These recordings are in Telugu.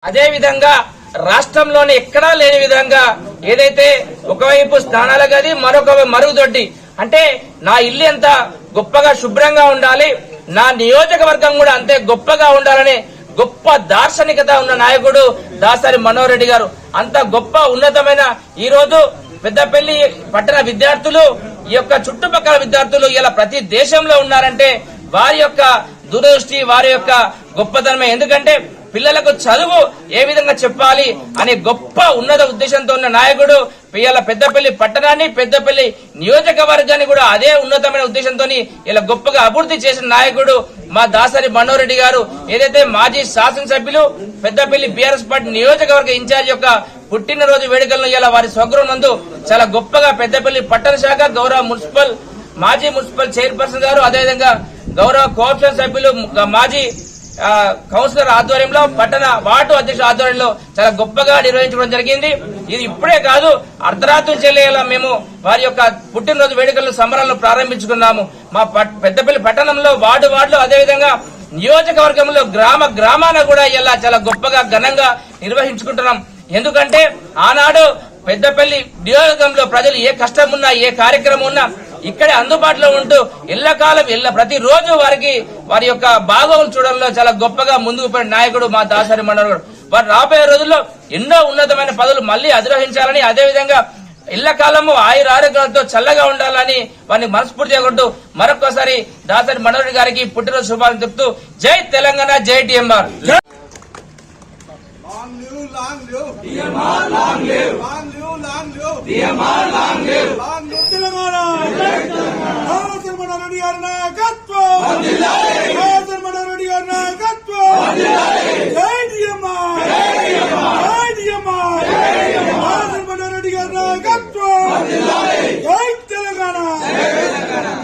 అదే విధంగా రాష్ట్రంలోనే ఎక్కడా లేని విధంగా ఏదైతే ఒకవైపు స్నానాల గది మరొక మరుగుదొడ్డి అంటే నా ఇల్లు ఎంత గొప్పగా శుభ్రంగా ఉండాలి, నా నియోజకవర్గం కూడా అంతే గొప్పగా ఉండాలని గొప్ప దార్శనికత ఉన్న నాయకుడు దాసరి మనోహర్ రెడ్డి గారు. అంత గొప్ప ఉన్నతమైన ఈ రోజు పెద్దపల్లి పట్టణ విద్యార్థులు ఈ యొక్క చుట్టుపక్కల విద్యార్థులు ఇలా ప్రతి దేశంలో ఉన్నారంటే వారి యొక్క దూరదృష్టి వారి యొక్క గొప్పతనమే. ఎందుకంటే పిల్లలకు చదువు ఏ విధంగా చెప్పాలి అనే గొప్ప ఉన్నత ఉద్దేశంతో ఉన్న నాయకుడు ఇలా పెద్దపల్లి పట్టణాన్ని పెద్దపల్లి నియోజకవర్గాన్ని కూడా అదే ఉన్నతమైన ఉద్దేశంతో ఇలా గొప్పగా అభివృద్ధి చేసిన నాయకుడు మా దాసరి మనోహర్ రెడ్డి గారు. ఏదైతే మాజీ శాసనసభ్యులు పెద్దపల్లి బీఆర్ఎస్ పార్టీ నియోజకవర్గ ఇన్ఛార్జ్ యొక్క పుట్టినరోజు వేడుకలను ఇలా వారి స్వగృహం నందు చాలా గొప్పగా పెద్దపల్లి పట్టణ శాఖ గౌరవ మాజీ మున్సిపల్ చైర్పర్సన్ గారు అదేవిధంగా గౌరవ కోఆప్షన్ సభ్యులు మాజీ కౌన్సిలర్ ఆధ్వర్యంలో పట్టణ వార్డు అధ్యక్షుల ఆధ్వర్యంలో చాలా గొప్పగా నిర్వహించడం జరిగింది. ఇది ఇప్పుడే కాదు, అర్ధరాత్రి చెల్లేలా మేము వారి యొక్క పుట్టినరోజు వేడుకలను సంబరాలను ప్రారంభించుకున్నాము. మా పెద్దపల్లి పట్టణంలో వార్డులో అదేవిధంగా నియోజకవర్గంలో గ్రామాన కూడా ఇలా చాలా గొప్పగా ఘనంగా నిర్వహించుకుంటున్నాం. ఎందుకంటే ఆనాడు పెద్దపల్లి నియోజకవర్గంలో ప్రజలు ఏ కష్టం ఉన్నా ఏ కార్యక్రమం ఉన్నా ఇక్కడే అందుబాటులో ఉంటూ ఎల్లకాలం ప్రతిరోజు వారి యొక్క బాగోగులు చూడడంలో చాలా గొప్పగా ముందుకు పోయిన నాయకుడు మా దాసరి మనోహర్ గారు. వారు రాబోయే రోజుల్లో ఎన్నో ఉన్నతమైన పదవులు మళ్లీ అధిరోహించాలని అదేవిధంగా ఎల్లకాలము ఆయురారోగ్యాలతో చల్లగా ఉండాలని వారిని మనస్ఫూర్తిగా కొడుతూ మరొకసారి దాసరి మనోహర్ గారికి పుట్టినరోజు శుభాకాంక్షలు చెప్తూ జై తెలంగాణ, జై TMR. Long live DMR, long live. Long live DMR, long live. Long live Telangana. Dasari Mannohar Reddy garu nayakatvam. Vandilale. Dasari Mannohar Reddy garu nayakatvam. Vandilale. Jai DMR. Jai DMR. Jai DMR. Jai DMR. Dasari Mannohar Reddy garu nayakatvam. Vandilale. Jai Telangana. Jai Telangana.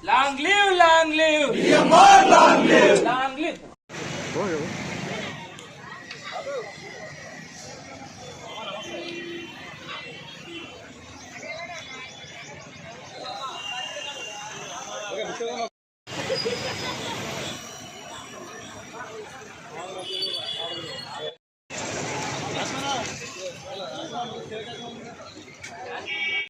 Long live, long live. DMR, long live. Long live. Okay,